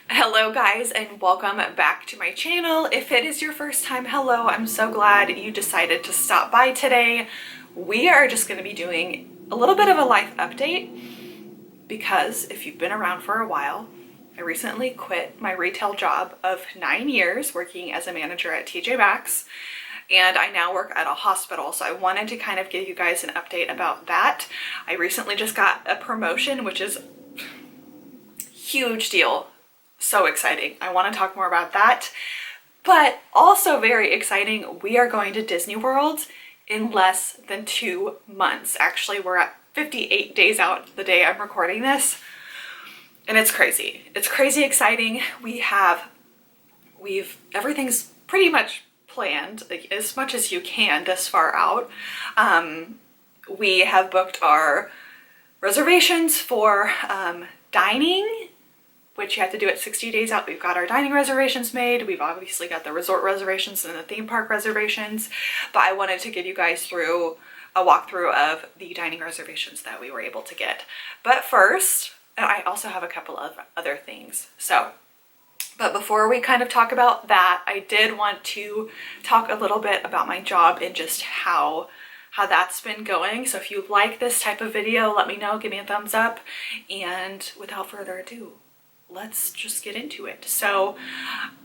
Hello guys, and welcome back to my channel. If it is your first time, hello, I'm so glad you decided to stop by today. We are just going to be doing a little bit of a life update because if you've been around for a while, I recently quit my retail job of 9 years working as a manager at TJ Maxx, and I now work at a hospital. So I wanted to kind of give you guys an update about that. I recently just got a promotion, which is a huge deal. So exciting. I want to talk more about that. But also very exciting, we are going to Disney World in less than 2 months. Actually, we're at 58 days out the day I'm recording this. And it's crazy. It's crazy exciting. Everything's pretty much planned, like, as much as you can this far out. We have booked our reservations for dining, which you have to do it 60 days out. We've got our dining reservations made. We've obviously got the resort reservations and the theme park reservations, but I wanted to give you guys through a walkthrough of the dining reservations that we were able to get. But first, and I also have a couple of other things. But before we kind of talk about that, I did want to talk a little bit about my job and just how that's been going. So if you like this type of video, let me know, give me a thumbs up. And without further ado, let's just get into it. So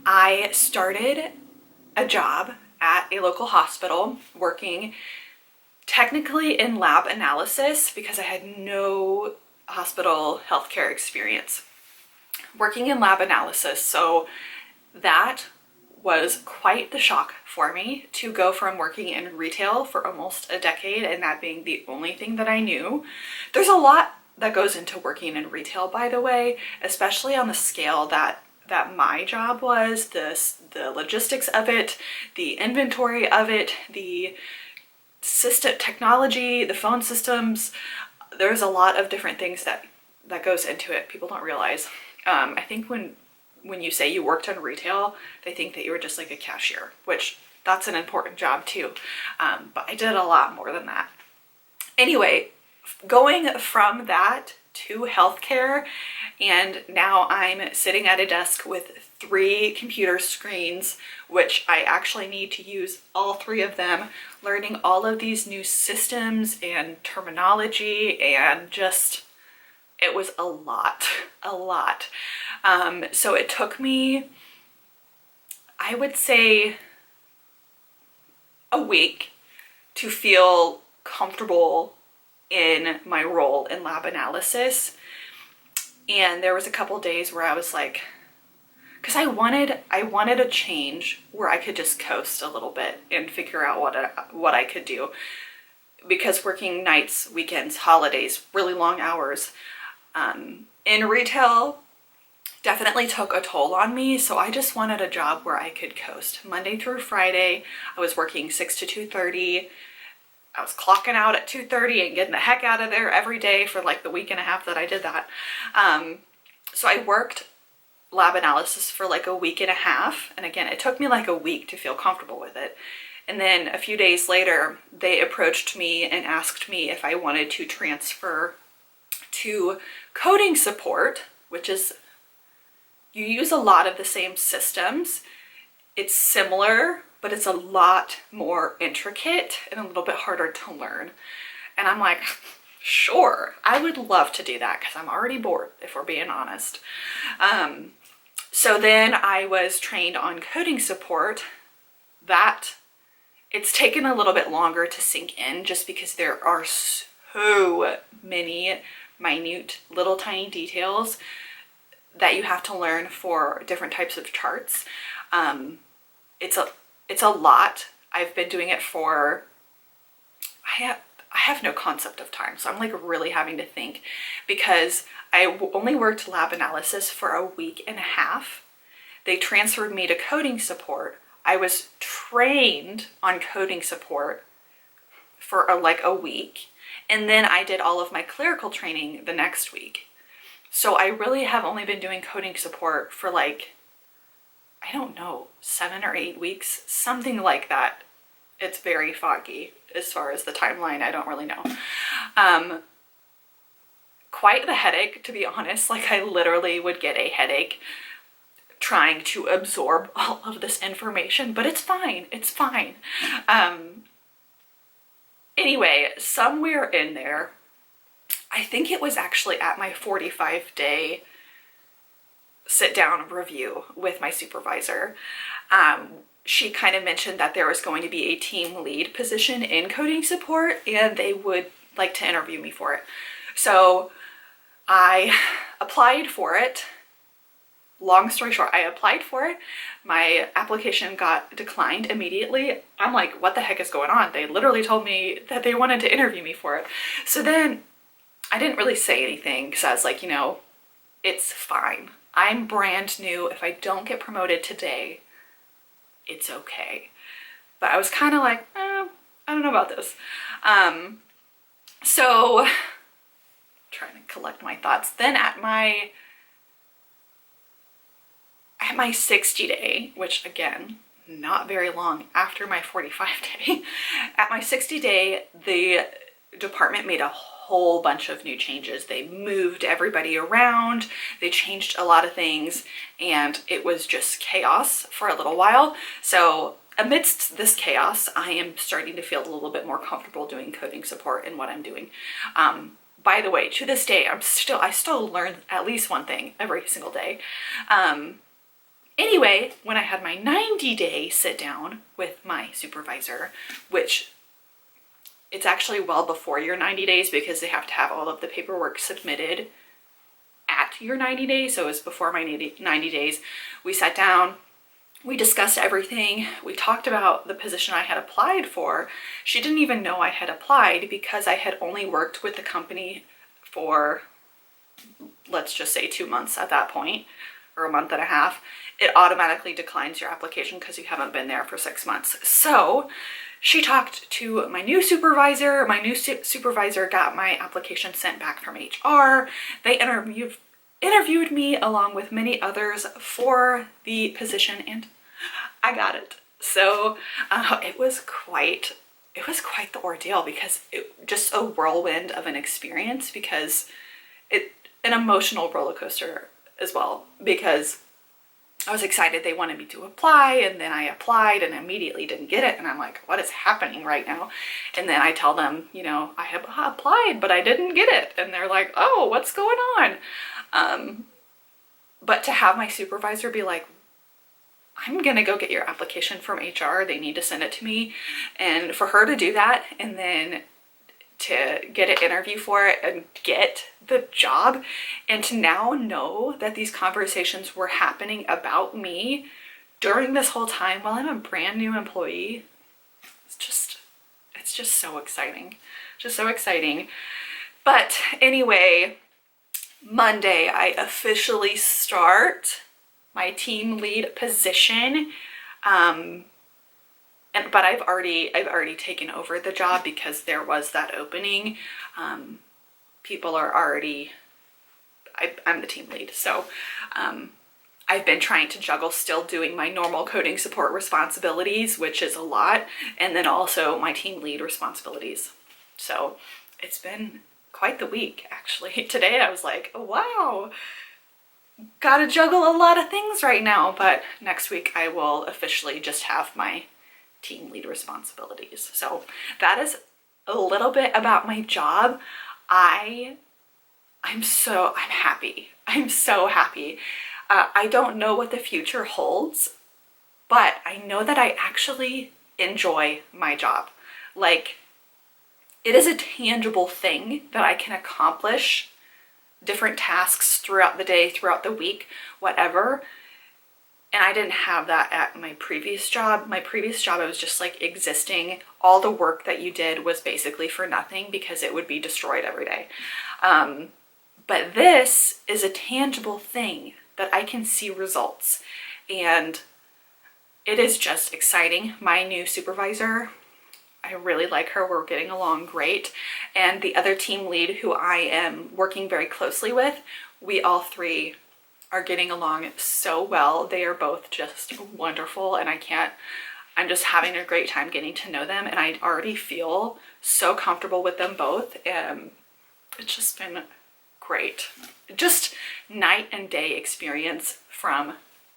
I started a job at a local hospital working technically in lab analysis because I had no hospital healthcare experience. Working in lab analysis, so that was quite the shock for me to go from working in retail for almost a decade and that being the only thing that I knew. There's a lot that goes into working in retail, by the way, especially on the scale that my job was, the logistics of it, the inventory of it, the system technology, the phone systems. There's a lot of different things that goes into it. People don't realize. I think when you say you worked in retail, they think that you were just like a cashier, which that's an important job too. But I did a lot more than that. Anyway, going from that to healthcare, and now I'm sitting at a desk with 3 computer screens, which I actually need to use all 3 of them, learning all of these new systems and terminology, and just, it was a lot. So it took me, I would say, a week to feel comfortable in my role in lab analysis. And there was a couple days where I was like, because I wanted a change where I could just coast a little bit and figure out what I could do, because working nights, weekends, holidays, really long hours in retail definitely took a toll on me. So I just wanted a job where I could coast Monday through Friday. I was working 6 to 2:30. I was clocking out at 2:30 and getting the heck out of there every day for like the week and a half that I did that. So I worked lab analysis for like a week and a half. And again, it took me like a week to feel comfortable with it. And then a few days later, they approached me and asked me if I wanted to transfer to coding support, which is, you use a lot of the same systems. It's similar, but it's a lot more intricate and a little bit harder to learn. And I'm like, sure, I would love to do that because I'm already bored, if we're being honest. So then I was trained on coding support. That, it's taken a little bit longer to sink in just because there are so many minute little tiny details that you have to learn for different types of charts. It's a lot. I've been doing it for, I have no concept of time. So I'm like really having to think, because I only worked lab analysis for a week and a half. They transferred me to coding support. I was trained on coding support for like a week. And then I did all of my clerical training the next week. So I really have only been doing coding support for like, I don't know, 7 or 8 weeks, something like that. It's very foggy as far as the timeline. I don't really know. Quite the headache, to be honest. Like, I literally would get a headache trying to absorb all of this information, but it's fine. It's fine. Anyway, somewhere in there, I think it was actually at my 45-day sit down review with my supervisor. She kind of mentioned that there was going to be a team lead position in coding support and they would like to interview me for it. So I applied for it. Long story short, I applied for it. My application got declined immediately. I'm like, what the heck is going on? They literally told me that they wanted to interview me for it. So then I didn't really say anything because I was like, you know, it's fine. I'm brand new. If I don't get promoted today, it's okay. But I was kind of like, I don't know about this. So trying to collect my thoughts. Then at my 60 day, which again, not very long after my 45 day, at my 60 day, the department made a whole bunch of new changes. They moved everybody around, they changed a lot of things, and it was just chaos for a little while. So amidst this chaos, I am starting to feel a little bit more comfortable doing coding support in what I'm doing. By the way, to this day, I still learn at least one thing every single day. Anyway, when I had my 90-day sit down with my supervisor, which it's actually well before your 90 days because they have to have all of the paperwork submitted at your 90 days. So it was before my 90 days. We sat down, we discussed everything. We talked about the position I had applied for. She didn't even know I had applied because I had only worked with the company for, let's just say 2 months at that point, or a month and a half. It automatically declines your application because you haven't been there for 6 months. So she talked to my new supervisor. My new supervisor got my application sent back from HR. They interviewed me along with many others for the position, and I got it. So it was quite the ordeal because it just a whirlwind of an experience, because an emotional roller coaster as well, because I was excited they wanted me to apply, and then I applied and immediately didn't get it, and I'm like, what is happening right now? And then I tell them, you know, I have applied but I didn't get it, and they're like, oh, what's going on? But to have my supervisor be like, I'm gonna go get your application from HR, they need to send it to me, and for her to do that and then to get an interview for it and get the job, and to now know that these conversations were happening about me during this whole time while I'm a brand new employee, it's just so exciting. Just so exciting. But anyway, Monday I officially start my team lead position. But I've already taken over the job because there was that opening. People are already, I'm the team lead. So I've been trying to juggle still doing my normal coding support responsibilities, which is a lot, and then also my team lead responsibilities. So it's been quite the week, actually. Today I was like, oh, wow, gotta juggle a lot of things right now. But next week I will officially just have my team lead responsibilities. So that is a little bit about my job. I'm happy. I'm so happy. I don't know what the future holds, but I know that I actually enjoy my job. Like, it is a tangible thing that I can accomplish different tasks throughout the day, throughout the week, whatever. And I didn't have that at my previous job. My previous job, I was just like existing. All the work that you did was basically for nothing because it would be destroyed every day. But this is a tangible thing that I can see results. And it is just exciting. My new supervisor, I really like her. We're getting along great. And the other team lead who I am working very closely with, we all three are getting along so well. They are both just wonderful, and I'm just having a great time getting to know them, and I already feel so comfortable with them both. It's just been great. Just night and day experience from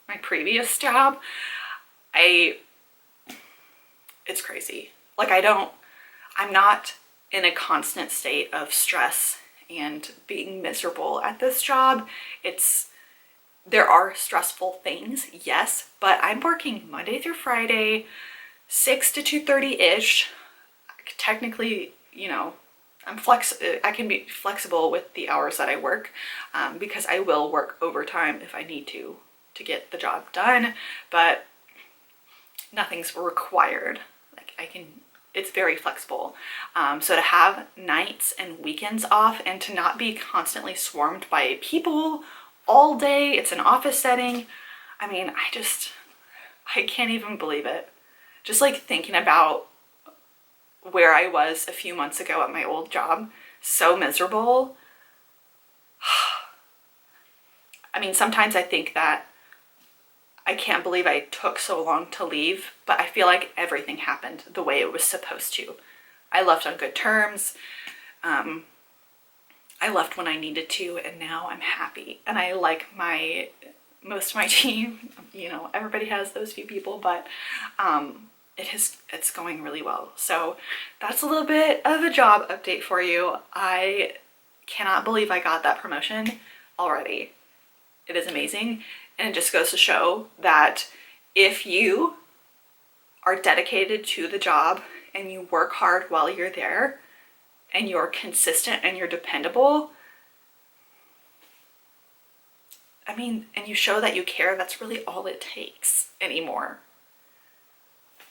my previous job, it's crazy. Like I'm not in a constant state of stress and being miserable at this job. There are stressful things, yes, but I'm working Monday through Friday, 6 to 2:30-ish. Technically, you know, I can be flexible with the hours that I work, because I will work overtime if I need to get the job done, but nothing's required. Like it's very flexible. So to have nights and weekends off and to not be constantly swarmed by people all day, it's an office setting. I mean, I can't even believe it. Just like thinking about where I was a few months ago at my old job, so miserable. I mean, sometimes I think that I can't believe I took so long to leave, but I feel like everything happened the way it was supposed to. I left on good terms. I left when I needed to, and now I'm happy. And I like most of my team. You know, everybody has those few people, but it's going really well. So that's a little bit of a job update for you. I cannot believe I got that promotion already. It is amazing. And it just goes to show that if you are dedicated to the job and you work hard while you're there and you're consistent and you're dependable, I mean, and you show that you care, that's really all it takes anymore.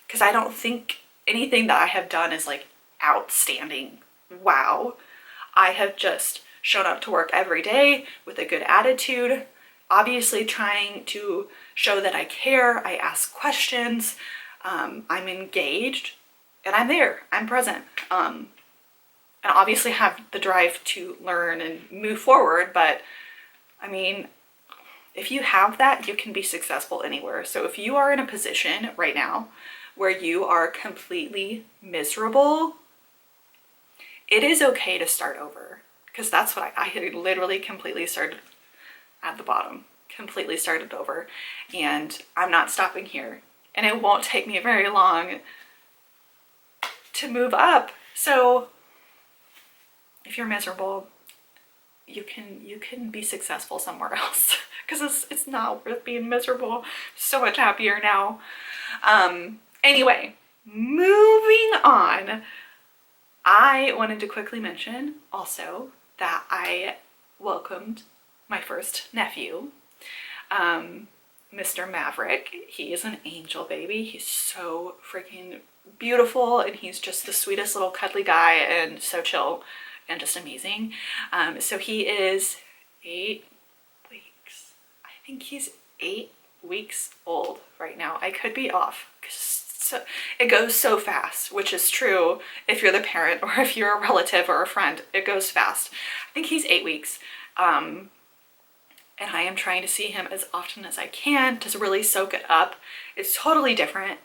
Because I don't think anything that I have done is like outstanding. Wow. I have just shown up to work every day with a good attitude, obviously trying to show that I care. I ask questions, I'm engaged, and I'm there, I'm present. And obviously have the drive to learn and move forward, but I mean, if you have that, you can be successful anywhere. So if you are in a position right now where you are completely miserable, it is okay to start over. Because that's what I had literally completely started at the bottom, completely started over. And I'm not stopping here. And it won't take me very long to move up. So if you're miserable, you can be successful somewhere else, because it's not worth being miserable. So much happier now. Anyway, moving on. I wanted to quickly mention also that I welcomed my first nephew, Mr. Maverick. He is an angel baby. He's so freaking beautiful, and he's just the sweetest little cuddly guy and so chill and just amazing. So he is 8 weeks. I think he's 8 weeks old right now. I could be off. So it goes so fast, which is true if you're the parent or if you're a relative or a friend. It goes fast. I think he's 8 weeks. And I am trying to see him as often as I can to really soak it up. It's totally different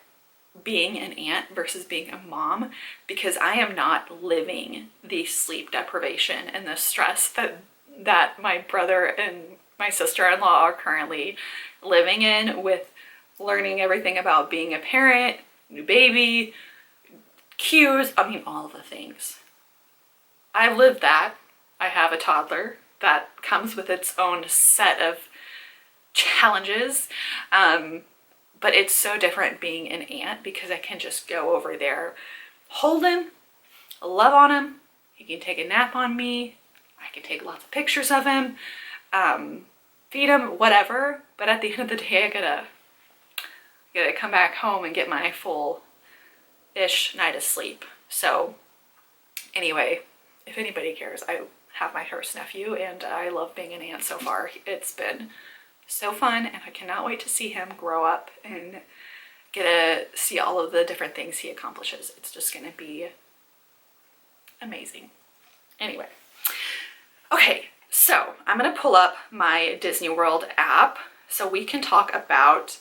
being an aunt versus being a mom, because I am not living the sleep deprivation and the stress that my brother and my sister-in-law are currently living in, with learning everything about being a parent, new baby, cues, I mean, all of the things. I've lived that. I have a toddler that comes with its own set of challenges. But it's so different being an aunt, because I can just go over there, hold him, love on him. He can take a nap on me. I can take lots of pictures of him, feed him, whatever. But at the end of the day, I gotta come back home and get my full-ish night of sleep. So anyway, if anybody cares, I have my first nephew and I love being an aunt so far. It's been so fun, and I cannot wait to see him grow up and get to see all of the different things he accomplishes. It's just gonna be amazing. Anyway, okay, so I'm gonna pull up my Disney World app so we can talk about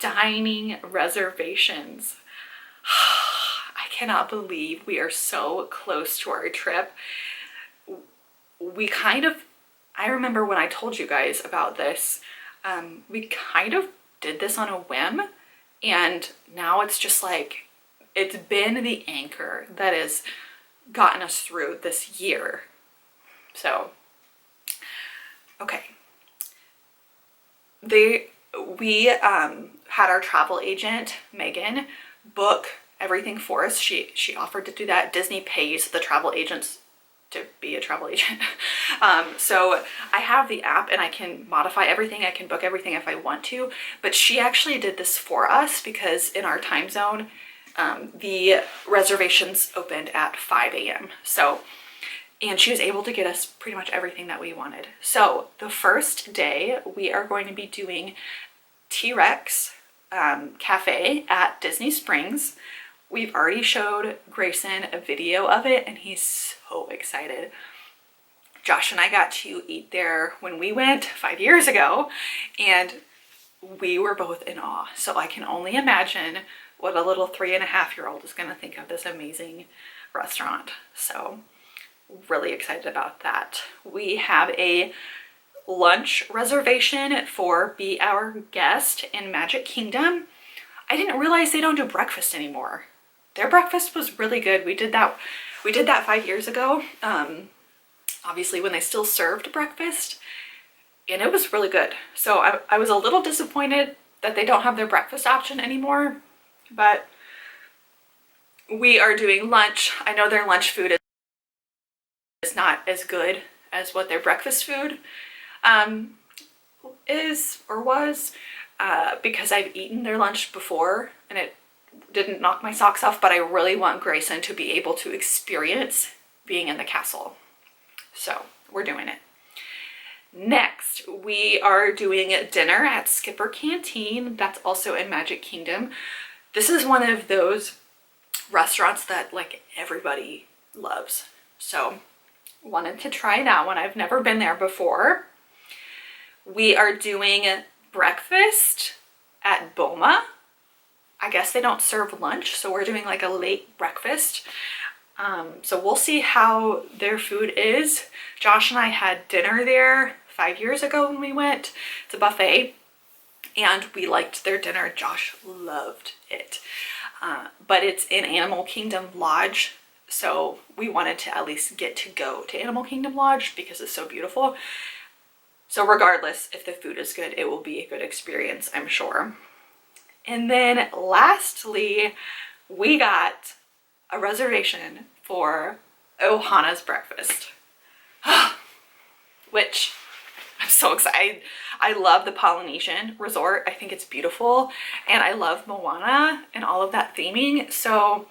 dining reservations. I cannot believe we are so close to our trip. I remember when I told you guys about this, We kind of did this on a whim, and now it's just like, it's been the anchor that has gotten us through this year. So, okay. We had our travel agent, Megan, book everything for us. She offered to do that. Disney pays the travel agents to be a travel agent. So I have the app and I can modify everything. I can book everything if I want to, but she actually did this for us because in our time zone, the reservations opened at 5 a.m. So, and she was able to get us pretty much everything that we wanted. So the first day we are going to be doing T-Rex Cafe at Disney Springs. We've already showed Grayson a video of it and he's so excited. Josh and I got to eat there when we went 5 years ago and we were both in awe. So I can only imagine what a little 3.5-year-old is going to think of this amazing restaurant. So really excited about that. We have a lunch reservation for Be Our Guest in Magic Kingdom. I didn't realize they don't do breakfast anymore. Their breakfast was really good. We did that 5 years ago. Obviously when they still served breakfast, and it was really good. So I was a little disappointed that they don't have their breakfast option anymore, but we are doing lunch. I know their lunch food is not as good as what their breakfast food is or was, because I've eaten their lunch before and it didn't knock my socks off, but I really want Grayson to be able to experience being in the castle. So we're doing it. Next, we are doing dinner at Skipper Canteen. That's also in Magic Kingdom. This is one of those restaurants that like everybody loves. So wanted to try that one. I've never been there before. We are doing breakfast at Boma. I guess they don't serve lunch, so we're doing like a late breakfast. So we'll see how their food is. Josh and I had dinner there 5 years ago when we went. It's a buffet and we liked their dinner. Josh loved it. But it's in Animal Kingdom Lodge. So we wanted to at least get to go to Animal Kingdom Lodge because it's so beautiful. So regardless if the food is good, it will be a good experience, I'm sure. And then lastly, we got a reservation for Ohana's breakfast, which I'm so excited. I love the Polynesian resort. I think it's beautiful. And I love Moana and all of that theming. So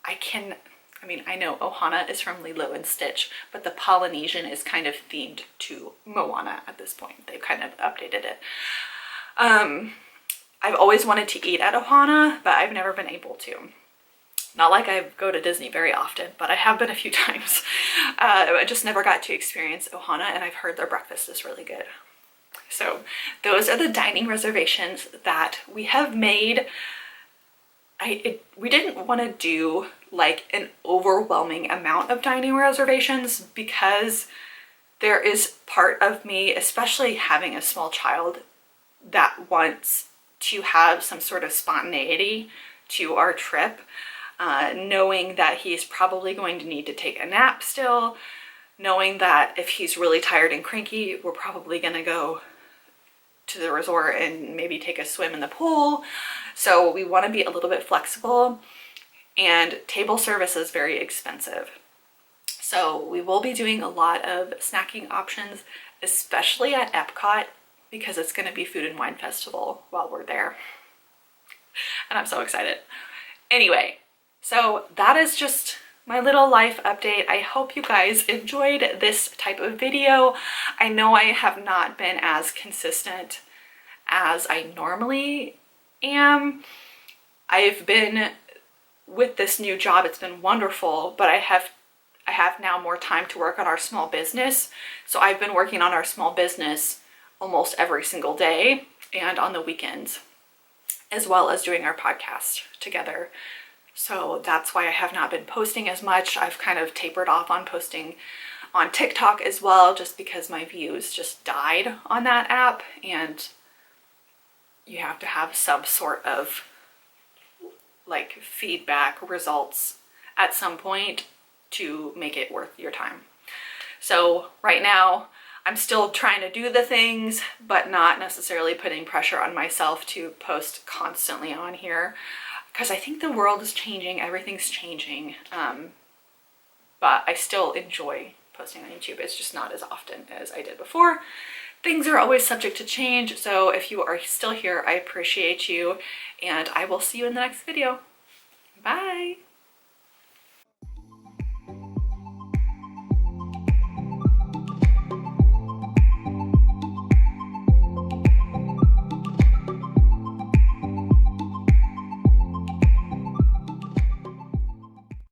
I know Ohana is from Lilo and Stitch, but the Polynesian is kind of themed to Moana at this point. They've kind of updated it. I've always wanted to eat at Ohana, but I've never been able to. Not like I go to Disney very often, but I have been a few times. I just never got to experience Ohana, and I've heard their breakfast is really good. So those are the dining reservations that we have made. We didn't want to do like an overwhelming amount of dining reservations because there is part of me, especially having a small child, that wants to have some sort of spontaneity to our trip, knowing that he's probably going to need to take a nap still, knowing that if he's really tired and cranky, we're probably going to go to the resort and maybe take a swim in the pool. So we want to be a little bit flexible, and table service is very expensive. So we will be doing a lot of snacking options, especially at Epcot, because it's going to be Food and Wine Festival while we're there. And I'm so excited. Anyway, so that is just my little life update. I hope you guys enjoyed this type of video. I know I have not been as consistent as I normally am. I've been with this new job, it's been wonderful, but I have now more time to work on our small business. So I've been working on our small business almost every single day and on the weekends, as well as doing our podcast together. So that's why I have not been posting as much. I've kind of tapered off on posting on TikTok as well, just because my views just died on that app, and you have to have some sort of like feedback results at some point to make it worth your time. So right now I'm still trying to do the things, but not necessarily putting pressure on myself to post constantly on here, because I think the world is changing, everything's changing, but I still enjoy posting on YouTube. It's just not as often as I did before. Things are always subject to change, so if you are still here, I appreciate you, and I will see you in the next video. Bye!